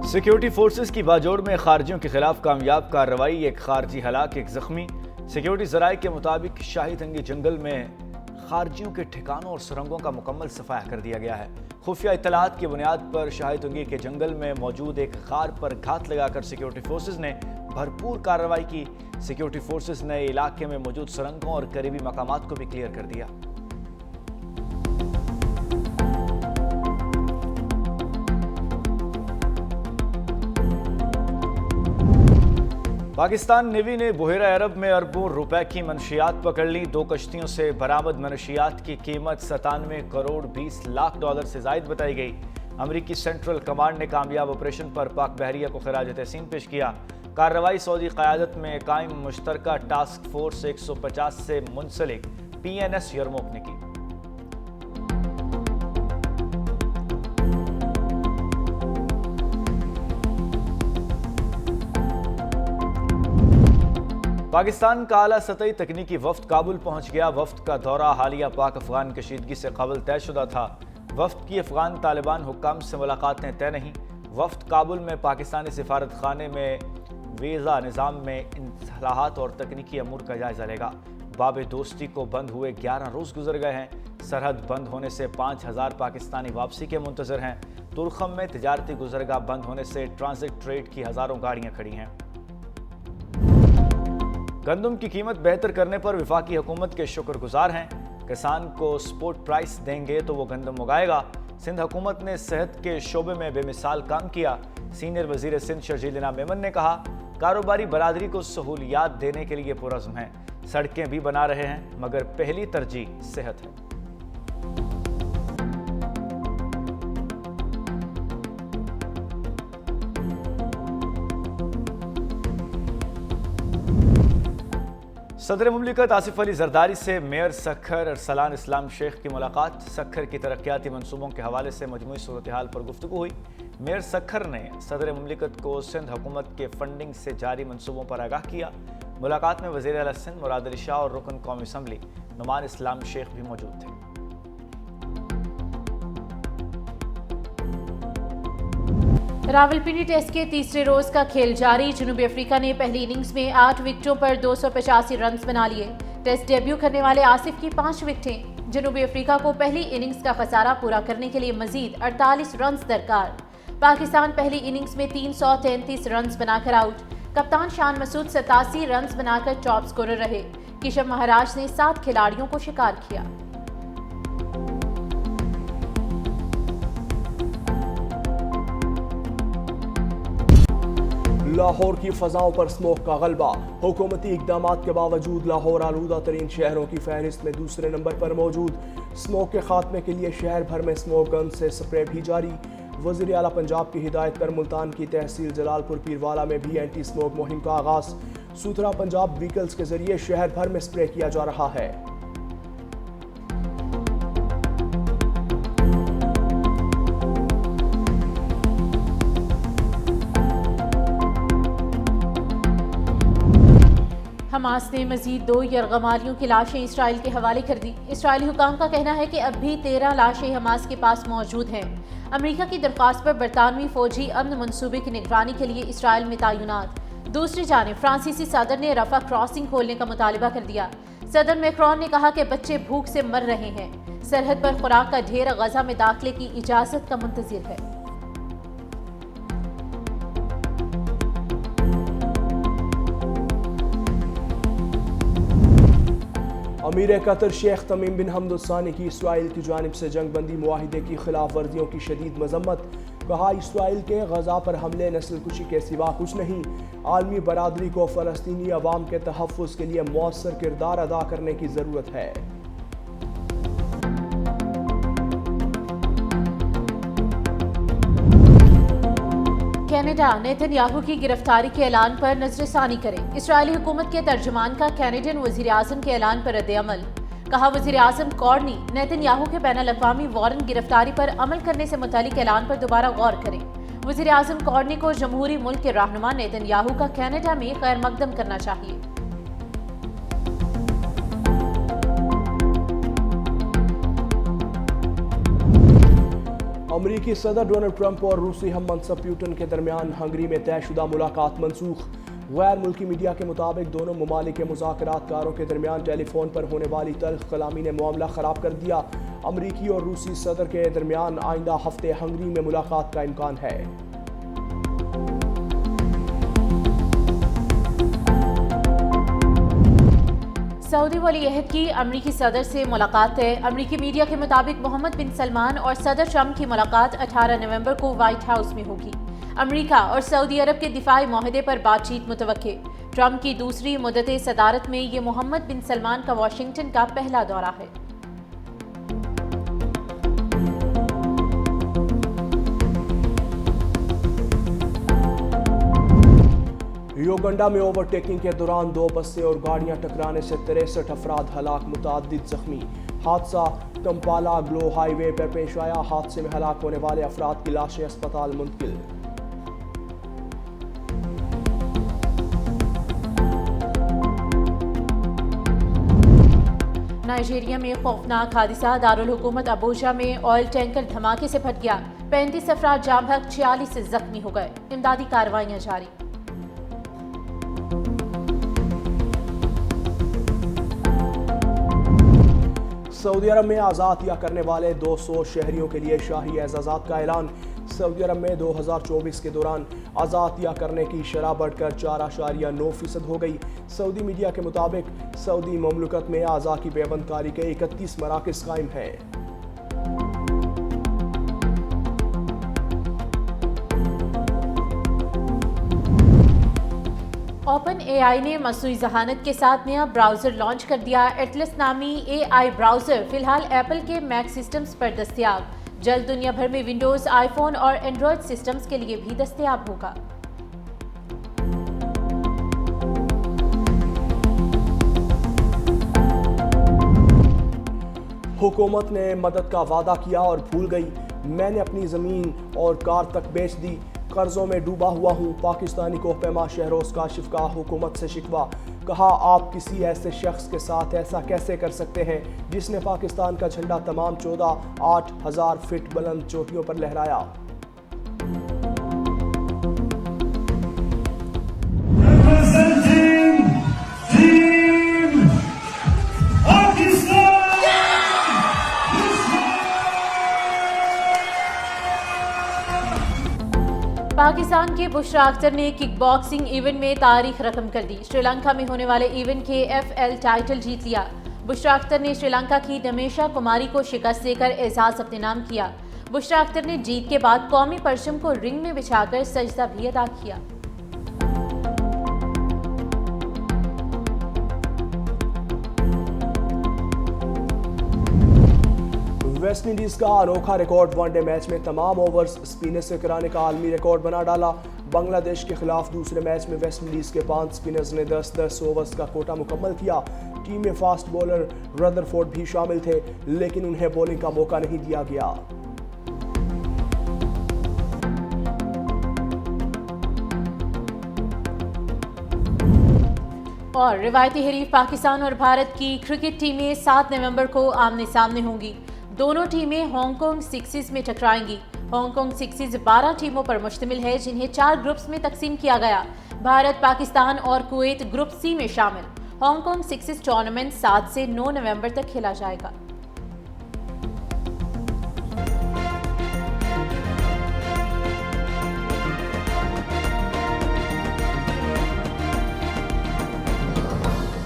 Security forces की बाजोड़ में खारजियों के खिलाफ कामयाब कार्रवाई, एक खारजी हलाक, एक जख्मी। सिक्योरिटी जराये के मुताबिक शाही तंगी जंगल में खारजियों के ठिकानों और सुरंगों का मुकम्मल सफाया कर दिया गया है। खुफिया इत्तलात की बुनियाद पर शाही तंगी के जंगल में मौजूद एक गार पर घात लगाकर सिक्योरिटी फोर्सेस ने भरपूर कार्रवाई की। सिक्योरिटी फोर्सेस ने इलाके में मौजूद सुरंगों और करीबी मकामात को भी क्लियर कर दिया। पाकिस्तान नेवी ने बहेरा अरब में अरबों रुपए की मनशियात पकड़ ली। 2 कश्तियों से बरामद मनशियात की कीमत 97 करोड़ 20 लाख डॉलर से जायद बताई गई। अमरीकी सेंट्रल कमांड ने कामयाब ऑपरेशन पर पाक बहरिया को खराज तहसीन पेश किया। कार्रवाई सऊदी क़यादत में कायम मुश्तरका टास्क फोर्स 150 से मुंसलिक PNS यरमूक ने की। पाकिस्तान का आला सतही तकनीकी वफ्द काबुल पहुंच गया। वफ्द का दौरा हालिया पाक अफगान कशीदगी से कबल तयशुदा था। वफ्द की अफगान तालिबान हुक्काम से मुलाकातें तय नहीं। वफ्द काबुल में पाकिस्तानी सिफारत खाने में वीज़ा निज़ाम में इस्लाहात और तकनीकी अमूर का जायजा लेगा। बाब दोस्ती को बंद हुए 11 रोज़ गुजर गए हैं। सरहद बंद होने से 5000 पाकिस्तानी वापसी के मुंतजर हैं। तुरखम में तिजारती गुजरगाह बंद होने से ट्रांजिट ट्रेड की हज़ारों गाड़ियाँ खड़ी हैं। गंदम की कीमत बेहतर करने पर वफाकी हुकूमत के शुक्रगुजार हैं। किसान को स्पोर्ट प्राइस देंगे तो वो गंदम उगाएगा। सिंध हुकूमत ने सेहत के शोबे में बेमिसाल काम किया। सीनियर वजीर सिंध शर्जील इनाम मेमन ने कहा, कारोबारी बरादरी को सहूलियात देने के लिए पुरज़्म हैं। सड़कें भी बना रहे हैं मगर पहली तरजीह सेहत है। सदर मुमलिकत आसिफ अली जरदारी से मेयर सक्खर अरसलान इस्लाम शेख की मुलाकात। सक्खर की तरक्याती मनसूबों के हवाले से मजमूई सूरत हाल पर गुफ्तगू हुई। मेयर सक्खर ने सदर मुमलिकत को सिंध हुकूमत के फंडिंग से जारी मनसूबों पर आगाह किया। मुलाकात में वज़ीर आला सिंध मुराद अली शाह और रुकन कौमी असम्बली नुमान इस्लाम शेख भी मौजूद थे। रावलपिंडी टेस्ट के तीसरे रोज का खेल जारी। जनूबी अफ्रीका ने पहली इनिंग्स में 8 विकेटों पर 285 रन बना लिए। टेस्ट डेब्यू करने वाले आसिफ की 5 विकेटें। जनूबी अफ्रीका को पहली इनिंग्स का खसारा पूरा करने के लिए मजीद 48 रन दरकार। पाकिस्तान पहली इनिंग्स में 333 रन बनाकर आउट। कप्तान शान मसूद 87 रन बनाकर टॉप स्कोरर रहे। किशन महाराज ने 7 खिलाड़ियों को शिकार किया। लाहौर की फजाओं पर स्मोक का गलबा। हुकूमती इकदामात के बावजूद लाहौर आलूदा तरीन शहरों की फहरिस्त में दूसरे नंबर पर मौजूद। स्मोक के खात्मे के लिए शहर भर में स्मोक गन से स्प्रे भी जारी। वज़ीर आला पंजाब की हिदायत पर मुल्तान की तहसील जलालपुर पीरवाला में भी एंटी स्मोक मुहिम का आगाज। सूथरा पंजाब व्हीकल्स के जरिए शहर भर में स्प्रे किया जा रहा है। हमास ने मजीद 2 यरगमालियों की लाशें इसराइल के हवाले कर दी। इसराइली हुकाम का कहना है कि अब भी 13 लाशें हमास के पास मौजूद हैं। अमेरिका की दरख्वास्त पर बरतानवी फौजी अमन मंसूबे की निगरानी के लिए इसराइल में तैनात। दूसरी जानिब फ्रांसीसी सदर ने रफा क्रॉसिंग खोलने का मुतालबा कर दिया। सदर मैक्रोन ने कहा कि बच्चे भूख से मर रहे हैं। सरहद पर खुराक का ढेर गजा में दाखिले की इजाजत का मुंतजिर है। अमीर कतर शेख तमीम बिन हमद अल सानी की इसराइल की जानिब से जंग बंदी मुआहिदे की खिलाफ वर्जियों की शदीद मजम्मत। कहा, इसराइल के गजा पर हमले नस्ल कुशी के सिवा कुछ नहीं। आलमी बरादरी को फ़लस्तीनी अवाम के तहफ़्फ़ुज़ के लिए मौसर किरदार अदा करने की ज़रूरत है। कनाडा नेतन्याहू की गिरफ्तारी के ऐलान पर नजरसानी करे। इसराइली हुकूमत के तर्जुमान का कैनेडियन वज़ीर आज़म के ऐलान पर रद्द-ए-अमल। कहा, वज़ीर आज़म कॉर्नी नेतन्याहू के बैनुल-अक़वामी वारंट गिरफ्तारी पर अमल करने से मुतालिक ऐलान पर दोबारा गौर करें। वज़ीर आज़म कॉर्नी को जमहूरी मुल्क के रहनुमा नेतन्याहू का कनाडा में खैर मकदम करना चाहिए। अमरीकी सदर डोनाल्ड ट्रंप और रूसी हम मनसब पुतिन के दरमियान हंगरी में तयशुदा मुलाकात मनसूख। गैर मुल्की मीडिया के मुताबिक दोनों ममालिक के मुज़ाकरातकारों के दरमियान टेलीफोन पर होने वाली तल्ख कलामी ने मामला ख़राब कर दिया। अमरीकी और रूसी सदर के दरमियान आइंदा हफ्ते हंगरी में मुलाकात का इम्कान है। सऊदी वली अहद की अमरीकी सदर से मुलाकात है। अमरीकी मीडिया के मुताबिक मोहम्मद बिन सलमान और सदर ट्रंप की मुलाकात 18 नवंबर को व्हाइट हाउस में होगी। अमरीका और सऊदी अरब के दिफाई माहदे पर बातचीत मुतवक्के। ट्रंप की दूसरी मुद्दत सदारत में ये मोहम्मद बिन सलमान का वाशिंगटन का पहला दौरा है। योगंडा में ओवरटेकिंग के दौरान 2 बसें और गाड़ियां टकराने से 63 अफराद हलाक, मुतअद्दिद जख्मी। हादसा कंपाला ग्लो हाईवे पर पेश आया। हादसे में हलाक होने वाले अफराद की लाशें अस्पताल मुंतकिल। नाइजीरिया में खौफनाक हादसा। दारुल हुकूमत अबूजा में ऑयल टैंकर धमाके से फट गया। 35 अफराद जाम बहक, 46 जख्मी हो गए। इमदादी कार्रवाइयां जारी। सऊदी अरब में आज़ादिया करने वाले 200 शहरियों के लिए शाही एजाज़ात का ऐलान। सऊदी अरब में 2024 के दौरान आज़ादिया करने की शरह बढ़कर 4.9% हो गई। सऊदी मीडिया के मुताबिक सऊदी ममलकत में आज़ा की पेबंदकारी के 31 मराकज़ कायम हैं। ओपन एआई ने मसनूई ज़हानत के साथ नया ब्राउज़र लॉन्च कर दिया। एटलस नामी एआई ब्राउज़र फिलहाल एप्पल के मैक सिस्टम्स पर दस्तयाब। जल्द दुनिया भर में विंडोज़, आईफोन और एंड्रॉयड सिस्टम्स के लिए भी दस्तयाब होगा। हुकूमत ने मदद का वादा किया और भूल गई। मैंने अपनी ज़मीन और कार तक बेच दी। कर्जों में डूबा हुआ हूँ। पाकिस्तानी कोहपेमा शहरोज काशिफ का हुकूमत से शिकवा। कहा, आप किसी ऐसे शख्स के साथ ऐसा कैसे कर सकते हैं जिसने पाकिस्तान का झंडा तमाम 8,000 फीट बुलंद चोटियों पर लहराया। पाकिस्तान के बुशरा अख्तर ने किक बॉक्सिंग इवेंट में तारीख रकम कर दी। श्रीलंका में होने वाले इवेंट के FL टाइटल जीत लिया। बुशरा अख्तर ने श्रीलंका की नमेशा कुमारी को शिकस्त देकर एजाज अपने नाम किया। बुशरा अख्तर ने जीत के बाद कौमी परचम को रिंग में बिछाकर सजदा भी अदा किया। वेस्ट इंडीज का अनोखा रिकॉर्ड वनडे मैच में तमाम ओवर्स स्पिनर से कराने का आलमी रिकॉर्ड बना डाला। बांग्लादेश के खिलाफ दूसरे मैच में वेस्ट इंडीज के 5 स्पिनर्स ने 10-10 ओवर्स का कोटा मुकम्मल किया। टीम में फास्ट बॉलर रदरफोर्ड भी शामिल थे, लेकिन उन्हें बॉलिंग का मौका नहीं दिया गया। और रिवायती हरीफ पाकिस्तान और भारत की क्रिकेट टीमें 7 नवंबर को आमने सामने होंगी। दोनों टीमें हांगकांग सिक्सेस में टकराएंगी। हांगकांग सिक्सेस 12 टीमों पर मुश्तमिल है, जिन्हें 4 ग्रुप्स में तकसीम किया गया। भारत, पाकिस्तान और कुवैत ग्रुप C में शामिल। हांगकांग सिक्सेस टूर्नामेंट 7 से 9 नवंबर तक खेला जाएगा।